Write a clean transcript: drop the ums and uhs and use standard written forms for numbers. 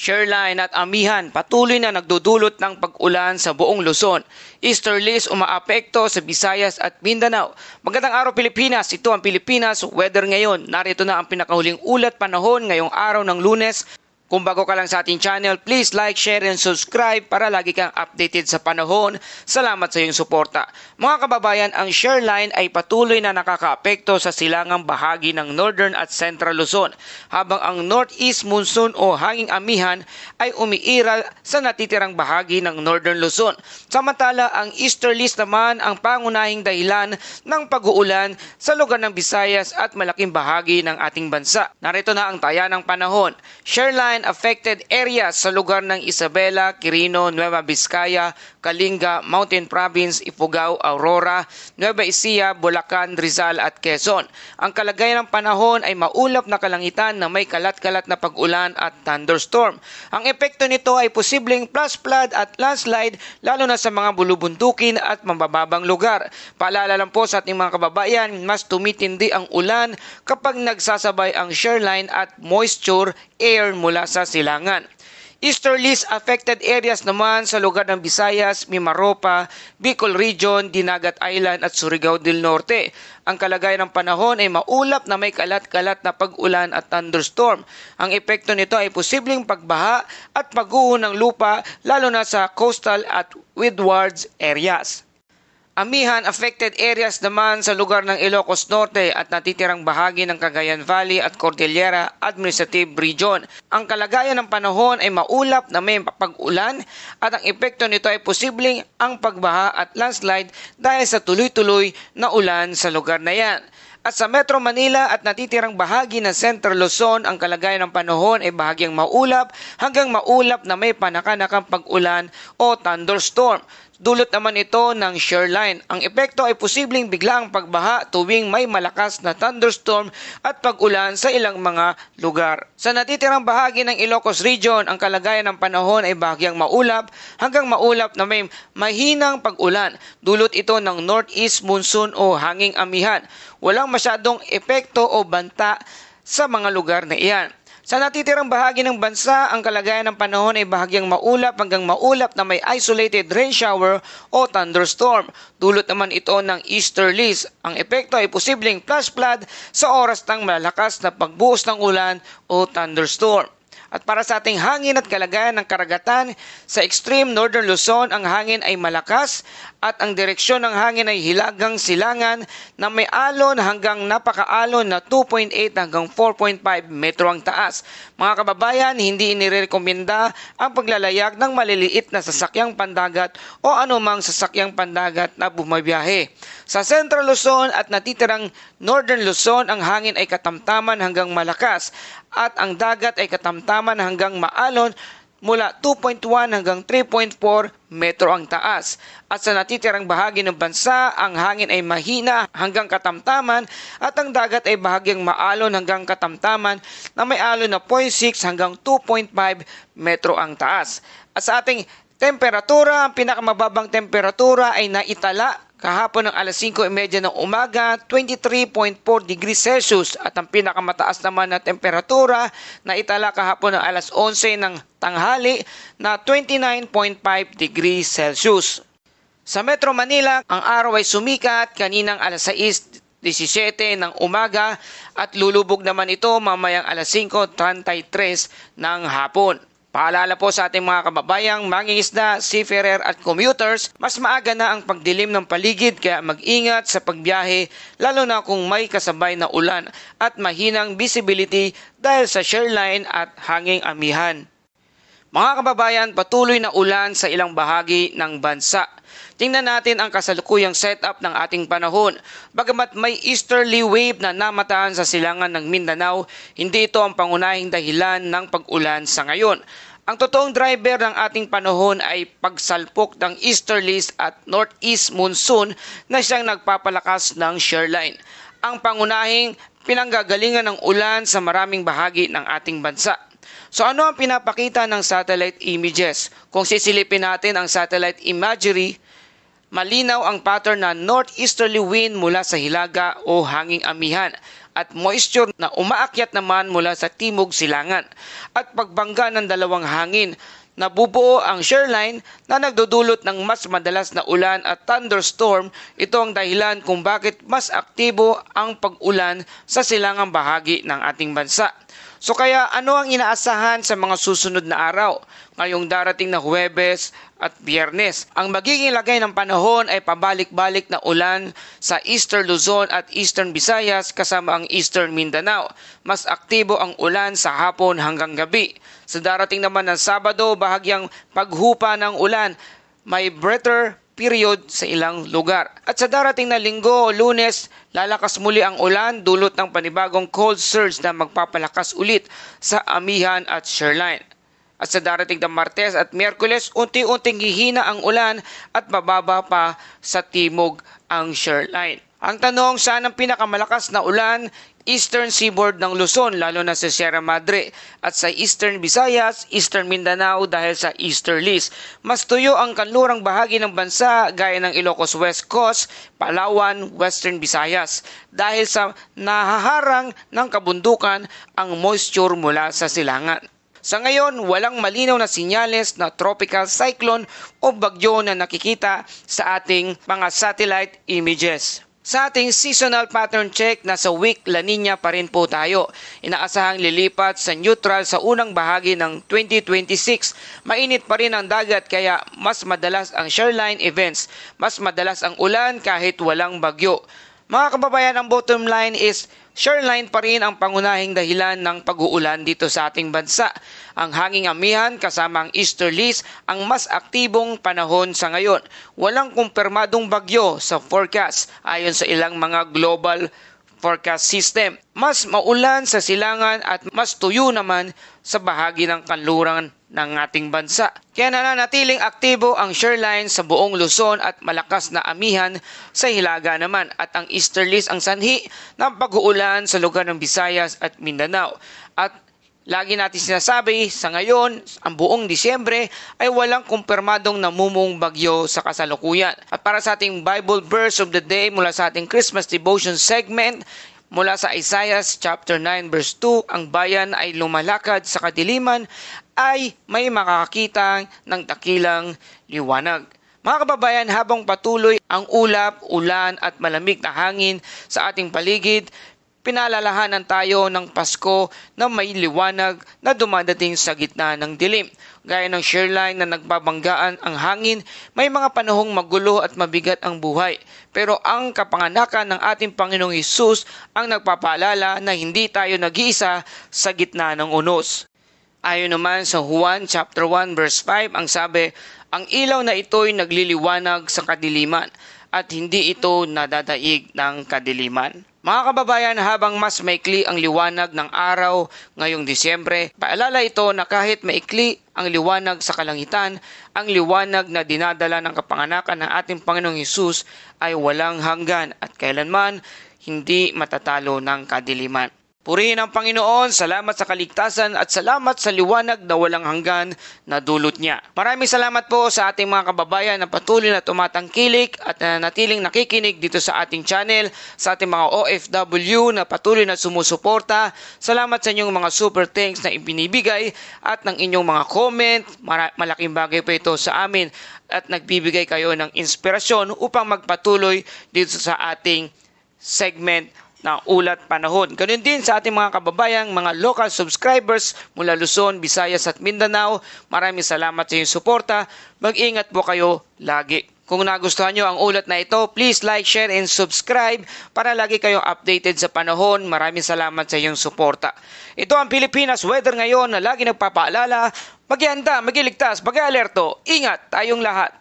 Shoreline at Amihan patuloy na nagdudulot ng pag-ulan sa buong Luzon. Easterlies umaapekto sa Visayas at Mindanao. Magandang araw Pilipinas, ito ang Pilipinas Weather ngayon. Narito na ang pinakahuling ulat panahon ngayong araw ng Lunes. Kung bago ka lang sa ating channel, please like, share, and subscribe para lagi kang updated sa panahon. Salamat sa iyong suporta. Mga kababayan, ang shoreline ay patuloy na nakakaapekto sa silangang bahagi ng Northern at Central Luzon, habang ang Northeast Monsoon o hanging amihan ay umiiral sa natitirang bahagi ng Northern Luzon. Samantala, ang Easterlies naman ang pangunahing dahilan ng pag-uulan sa lugar ng Visayas at malaking bahagi ng ating bansa. Narito na ang taya ng panahon. Shoreline affected areas sa lugar ng Isabela, Quirino, Nueva Vizcaya, Kalinga, Mountain Province, Ifugao, Aurora, Nueva Ecija, Bulacan, Rizal at Quezon. Ang kalagayan ng panahon ay maulap na kalangitan na may kalat-kalat na pag-ulan at thunderstorm. Ang epekto nito ay posibleng flash flood at landslide lalo na sa mga bulubundukin at mabababang lugar. Paalala lang po sa ating mga kababayan, mas tumitindi ang ulan kapag nagsasabay ang shoreline at moisture air mula sa silangan. Easterlies affected areas naman sa lugar ng Visayas, Mimaropa, Bicol Region, Dinagat Island at Surigao del Norte. Ang kalagayan ng panahon ay maulap na may kalat-kalat na pag-ulan at thunderstorm. Ang epekto nito ay posibleng pagbaha at pagguho ng lupa lalo na sa coastal at windwards areas. Amihan affected areas naman sa lugar ng Ilocos Norte at natitirang bahagi ng Cagayan Valley at Cordillera Administrative Region. Ang kalagayan ng panahon ay maulap na may pag-ulan at ang epekto nito ay posibleng ang pagbaha at landslide dahil sa tuloy-tuloy na ulan sa lugar na yan. At sa Metro Manila at natitirang bahagi ng Central Luzon, ang kalagayan ng panahon ay bahagyang maulap hanggang maulap na may panakanakang pag-ulan o thunderstorm. Dulot naman ito ng shoreline. Ang epekto ay posibleng biglaang pagbaha tuwing may malakas na thunderstorm at pag-ulan sa ilang mga lugar. Sa natitirang bahagi ng Ilocos Region, ang kalagayan ng panahon ay bahagyang maulap hanggang maulap na may mahinang pag-ulan. Dulot ito ng Northeast Monsoon o hanging amihan. Walang masyadong epekto o banta sa mga lugar na iyan. Sa natitirang bahagi ng bansa, ang kalagayan ng panahon ay bahagyang maulap hanggang maulap na may isolated rain shower o thunderstorm. Dulot naman ito ng easterlies. Ang epekto ay posibleng flash flood sa oras ng malakas na pagbuhos ng ulan o thunderstorm. At para sa ating hangin at kalagayan ng karagatan, sa extreme northern Luzon, ang hangin ay malakas at ang direksyon ng hangin ay hilagang silangan na may alon hanggang napakaalon na 2.8 hanggang 4.5 metro ang taas. Mga kababayan, hindi inirekomenda ang paglalayag ng maliliit na sasakyang pandagat o anumang sasakyang pandagat na bumabiyahe. Sa Central Luzon at natitirang Northern Luzon, ang hangin ay katamtaman hanggang malakas at ang dagat ay katamtaman hanggang maalon mula 2.1 hanggang 3.4 metro ang taas. At sa natitirang bahagi ng bansa, ang hangin ay mahina hanggang katamtaman at ang dagat ay bahagyang maalon hanggang katamtaman na may alon na 0.6 hanggang 2.5 metro ang taas. At sa ating temperatura, ang pinakamababang temperatura ay naitala kahapon ng alas 5:30 ng umaga, 23.4 degrees Celsius at ang pinakamataas naman na temperatura na itala kahapon ng alas 11 ng tanghali na 29.5 degrees Celsius. Sa Metro Manila, ang araw ay sumikat kaninang alas 6:17 ng umaga at lulubog naman ito mamayang alas 5:33 ng hapon. Paalala po sa ating mga kababayang mangingisda, seafarer at commuters, mas maaga na ang pagdilim ng paligid kaya mag-ingat sa pagbiyahe lalo na kung may kasabay na ulan at mahinang visibility dahil sa shoreline at hanging amihan. Mga kababayan, patuloy na ulan sa ilang bahagi ng bansa. Tingnan natin ang kasalukuyang setup ng ating panahon. Bagamat may easterly wave na namataan sa silangan ng Mindanao, hindi ito ang pangunahing dahilan ng pag-ulan sa ngayon. Ang totoong driver ng ating panahon ay pagsalpok ng easterlies at northeast monsoon na siyang nagpapalakas ng shoreline. Ang pangunahing pinanggagalingan ng ulan sa maraming bahagi ng ating bansa. So ano ang pinapakita ng satellite images? Kung sisilipin natin ang satellite imagery, Malinaw ang pattern na northeasterly wind mula sa hilaga o hanging amihan at moisture na umaakyat naman mula sa timog silangan at pagbangga ng dalawang hangin. Nabubuo ang shoreline na nagdudulot ng mas madalas na ulan at thunderstorm. Ito ang dahilan kung bakit mas aktibo ang pag-ulan sa silangang bahagi ng ating bansa. So kaya ano ang inaasahan sa mga susunod na araw? Ngayong darating na Huwebes at Biyernes, ang magiging lagay ng panahon ay pabalik-balik na ulan sa Eastern Luzon at Eastern Visayas kasama ang Eastern Mindanao. Mas aktibo ang ulan sa hapon hanggang gabi. Sa darating naman ng Sabado, bahagyang paghupa ng ulan, may brighter period sa ilang lugar. At sa darating na Linggo o Lunes, lalakas muli ang ulan dulot ng panibagong cold surge na magpapalakas ulit sa amihan at shoreline. At sa darating na Martes at Miyerkules, unti-unting hihina ang ulan at bababa pa sa timog ang shoreline. Ang tanong, saan ang pinakamalakas na ulan? Eastern seaboard ng Luzon, lalo na sa Sierra Madre, at sa Eastern Visayas, Eastern Mindanao dahil sa easterlies. Mas tuyo ang kanlurang bahagi ng bansa gaya ng Ilocos West Coast, Palawan, Western Visayas dahil sa nahaharang ng kabundukan ang moisture mula sa silangan. Sa ngayon, walang malinaw na sinyales na tropical cyclone o bagyo na nakikita sa ating mga satellite images. Sa ating seasonal pattern check, nasa weak La Nina pa rin po tayo. Inaasahang lilipat sa neutral sa unang bahagi ng 2026. Mainit pa rin ang dagat kaya mas madalas ang shoreline events. Mas madalas ang ulan kahit walang bagyo. Mga kababayan, ang bottom line is shoreline pa rin ang pangunahing dahilan ng pag-uulan dito sa ating bansa. Ang hanging amihan kasama ang easterlies ang mas aktibong panahon sa ngayon. Walang kumpirmadong bagyo sa forecast ayon sa ilang mga global forecast system. Mas maulan sa silangan at mas tuyo naman sa bahagi ng kanluran ng ating bansa. Kaya nananatiling aktibo ang shoreline sa buong Luzon at malakas na amihan sa hilaga naman at ang easterlies ang sanhi ng pag-uulan sa lugar ng Visayas at Mindanao. At lagi natin sinasabi, sa ngayon, ang buong Disyembre ay walang kumpirmadong namumong bagyo sa kasalukuyan. At para sa ating Bible verse of the day mula sa ating Christmas devotion segment, mula sa Isaiah chapter 9 verse 2, ang bayan ay lumalakad sa kadiliman ay may makakakita ng dakilang liwanag. Mga kababayan, habang patuloy ang ulap, ulan at malamig na hangin sa ating paligid, pinalalahanan tayo ng Pasko na may liwanag na dumadating sa gitna ng dilim. Gaya ng shoreline na nagbabanggaan ang hangin, may mga panahong magulo at mabigat ang buhay. Pero ang kapanganakan ng ating Panginoong Hesus ang nagpapaalala na hindi tayo nag-iisa sa gitna ng unos. Ayon naman sa Juan chapter 1 verse 5, ang sabi, ang ilaw na ito'y nagliliwanag sa kadiliman at hindi ito nadadaig ng kadiliman. Mga kababayan, habang mas maikli ang liwanag ng araw ngayong Disyembre, paalala ito na kahit maikli ang liwanag sa kalangitan, ang liwanag na dinadala ng kapanganakan ng ating Panginoong Hesus ay walang hanggan at kailanman hindi matatalo ng kadiliman. Purihin ang Panginoon, salamat sa kaligtasan at salamat sa liwanag na walang hanggan na dulot niya. Maraming salamat po sa ating mga kababayan na patuloy na tumatangkilik at natiling nakikinig dito sa ating channel, sa ating mga OFW na patuloy na sumusuporta. Salamat sa inyong mga super thanks na ibinibigay at ng inyong mga comment. Malaking bagay po ito sa amin at nagbibigay kayo ng inspirasyon upang magpatuloy dito sa ating segment na ulat panahon. Ganun din sa ating mga kababayang, mga local subscribers mula Luzon, Visayas at Mindanao. Maraming salamat sa inyong suporta. Mag-ingat po kayo lagi. Kung nagustuhan nyo ang ulat na ito, please like, share, and subscribe para lagi kayong updated sa panahon. Maraming salamat sa iyong suporta. Ito ang Pilipinas Weather ngayon na lagi nagpapaalala, mag-ihanda, mag-iligtas, mag-alerto. Ingat tayong lahat.